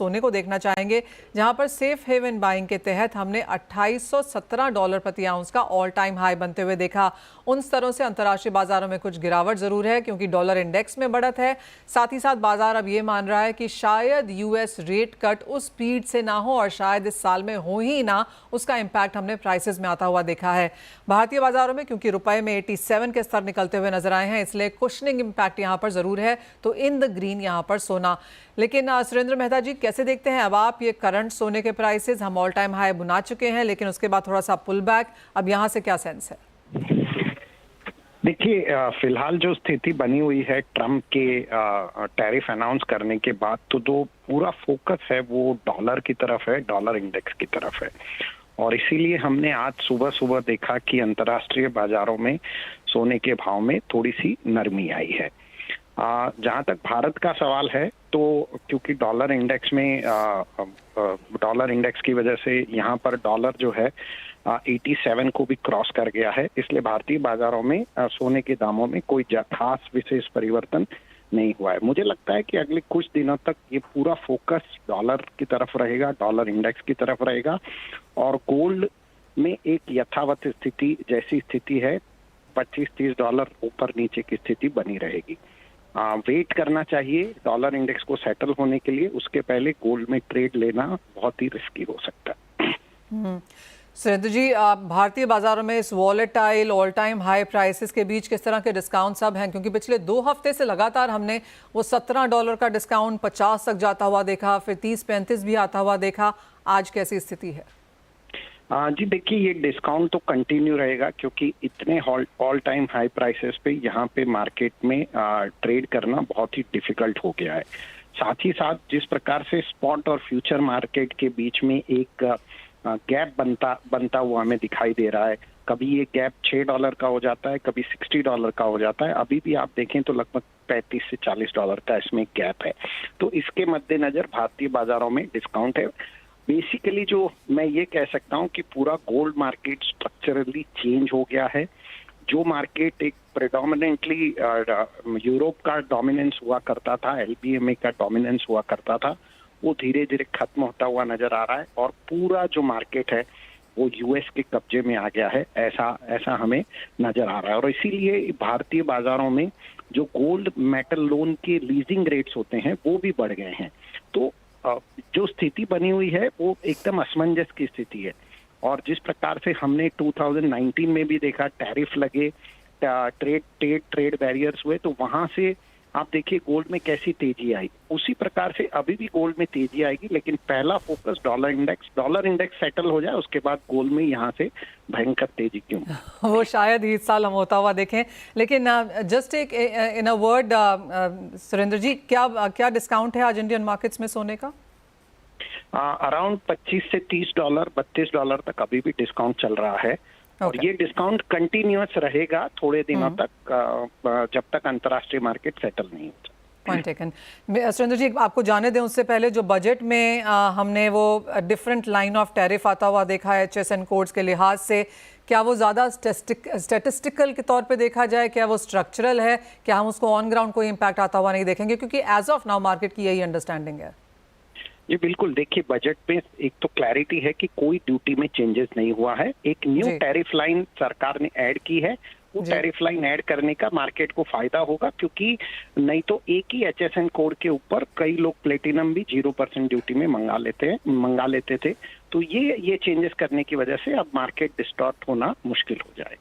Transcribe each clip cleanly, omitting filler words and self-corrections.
सोने को देखना चाहेंगे, जहां पर सेफ हेवन बाइंग के तहत हमने $2817 प्रति आउंस का ऑल टाइम हाई बनते हुए देखा। उन स्तरों से अंतर्राष्ट्रीय बाजारों में कुछ गिरावट जरूर है क्योंकि डॉलर इंडेक्स में बढ़त है। साथ ही साथ बाजार अब ये मान रहा है कि शायद यूएस रेट कट उस स्पीड से ना हो और शायद इस साल में हो ही ना। उसका इम्पैक्ट हमने प्राइसेस में आता हुआ देखा है। भारतीय बाजारों में क्योंकि रुपए में 87 के स्तर निकलते हुए नजर आए हैं, इसलिए कुशनिंग इम्पैक्ट यहाँ पर जरूर है। तो इन द ग्रीन यहाँ पर सोना। लेकिन सुरेंद्र मेहता जी, कैसे देखते हैं अब आप ये करंट सोने के प्राइसेस? हम ऑल टाइम हाई बुना चुके हैं, लेकिन उसके बाद थोड़ा सा पुल बैक, अब यहाँ से क्या सेंस है? देखिए, फिलहाल जो स्थिति बनी हुई है ट्रम्प के टैरिफ अनाउंस करने के बाद, तो जो पूरा फोकस है वो डॉलर की तरफ है, डॉलर इंडेक्स की तरफ है। और इसीलिए हमने आज सुबह सुबह देखा कि अंतर्राष्ट्रीय बाजारों में सोने के भाव में थोड़ी सी नरमी आई है। जहां तक भारत का सवाल है, तो क्योंकि डॉलर इंडेक्स में डॉलर इंडेक्स की वजह से यहाँ पर डॉलर जो है 87 को भी क्रॉस कर गया है, इसलिए भारतीय बाजारों में सोने के दामों में कोई खास विशेष परिवर्तन नहीं हुआ है। मुझे लगता है कि अगले कुछ दिनों तक ये पूरा फोकस डॉलर की तरफ रहेगा, डॉलर इंडेक्स की तरफ रहेगा और गोल्ड में एक यथावत स्थिति जैसी स्थिति है, $25-30 ऊपर नीचे की स्थिति बनी रहेगी। वेट करना चाहिए डॉलर इंडेक्स को सेटल होने के लिए, उसके पहले गोल्ड में ट्रेड लेना बहुत ही रिस्की हो सकता है। सुरेंद्र जी, भारतीय बाजारों में इस volatile all time high prices के बीच किस तरह के डिस्काउंट्स अब हैं? क्योंकि पिछले 2 हफ्ते से लगातार हमने वो $17 का डिस्काउंट 50 तक जाता हुआ देखा, फिर 30-35 भी आता हुआ देखा। आज कैसी स्थिति है? जी देखिए, ये डिस्काउंट तो कंटिन्यू रहेगा क्योंकि इतने ऑल टाइम हाई प्राइसेस पे यहाँ पे मार्केट में ट्रेड करना बहुत ही डिफिकल्ट हो गया है। साथ ही साथ जिस प्रकार से स्पॉट और फ्यूचर मार्केट के बीच में एक गैप बनता हुआ हमें दिखाई दे रहा है, कभी ये गैप $6 का हो जाता है, कभी $60 का हो जाता है। अभी भी आप देखें तो लगभग $35 से $40 का इसमें गैप है। तो इसके मद्देनजर भारतीय बाजारों में डिस्काउंट है। बेसिकली जो मैं ये कह सकता हूँ कि पूरा गोल्ड मार्केट स्ट्रक्चरली चेंज हो गया है। जो मार्केट एक प्रेडोमिनेंटली यूरोप का डोमिनेंस हुआ करता था, LBMA का डोमिनेंस हुआ करता था, वो धीरे धीरे खत्म होता हुआ नजर आ रहा है और पूरा जो मार्केट है वो यूएस के कब्जे में आ गया है, ऐसा हमें नजर आ रहा है। और इसीलिए भारतीय बाजारों में जो गोल्ड मेटल लोन के लीजिंग रेट्स होते हैं वो भी बढ़ गए हैं। तो जो स्थिति बनी हुई है वो एकदम असमंजस की स्थिति है। और जिस प्रकार से हमने 2019 में भी देखा, टैरिफ लगे, ट्रेड बैरियर्स हुए, तो वहां से आप देखिए गोल्ड में कैसी तेजी आई, उसी प्रकार से अभी भी गोल्ड में तेजी आएगी। लेकिन पहला फोकस डॉलर इंडेक्स सेटल हो जाए, उसके बाद गोल्ड में यहाँ से भयंकर तेजी क्यों वो शायद ही इस साल हम होता हुआ देखें। लेकिन जस्ट एक इन अ वर्ड, सुरेंद्र जी, क्या डिस्काउंट है आज इंडियन मार्केट्स में सोने का? अराउंड $25 से $30, $32 तक अभी भी डिस्काउंट चल रहा है। और ये डिस्काउंट कंटिन्यूअस रहेगा थोड़े दिनों तक, जब तक अंतर्राष्ट्रीय मार्केट सेटल नहीं होता। Point taken. सुरेंद्र जी, आपको जाने दें उससे पहले, जो बजट में हमने वो डिफरेंट लाइन ऑफ टैरिफ आता हुआ देखा है HSN कोड्स के लिहाज से, क्या वो ज़्यादा स्टैटिस्टिकल के तौर पे देखा जाए, क्या वो स्ट्रक्चरल है, क्या हम उसको ऑन ग्राउंड कोई इम्पैक्ट आता हुआ नहीं देखेंगे? क्योंकि एज ऑफ नाउ मार्केट की यही अंडरस्टैंडिंग है। ये बिल्कुल, देखिए बजट में एक तो क्लैरिटी है कि कोई ड्यूटी में चेंजेस नहीं हुआ है। एक न्यू टैरिफ लाइन सरकार ने ऐड की है, वो टैरिफ लाइन ऐड करने का मार्केट को फायदा होगा, क्योंकि नहीं तो एक ही HSN कोड के ऊपर कई लोग प्लेटिनम भी 0% ड्यूटी में मंगा लेते थे। तो ये चेंजेस करने की वजह से अब मार्केट डिस्टॉर्ट होना मुश्किल हो जाए।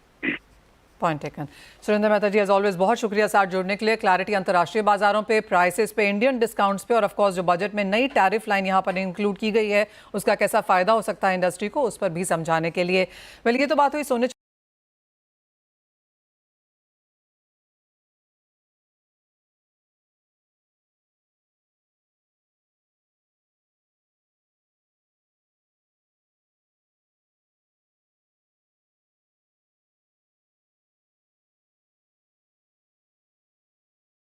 Point taken. Surendra Mehta ji, as always बहुत शुक्रिया साथ जुड़ने के लिए। क्लैरिटी अंतर्राष्ट्रीय बाजारों पे, प्राइसेस पे, इंडियन डिस्काउंट्स पे और ऑफ कोर्स जो बजट में नई टैरिफ लाइन यहाँ पर इंक्लूड की गई है, उसका कैसा फायदा हो सकता है इंडस्ट्री को, उस पर भी समझाने के लिए। वेल, ये तो बात हुई सोने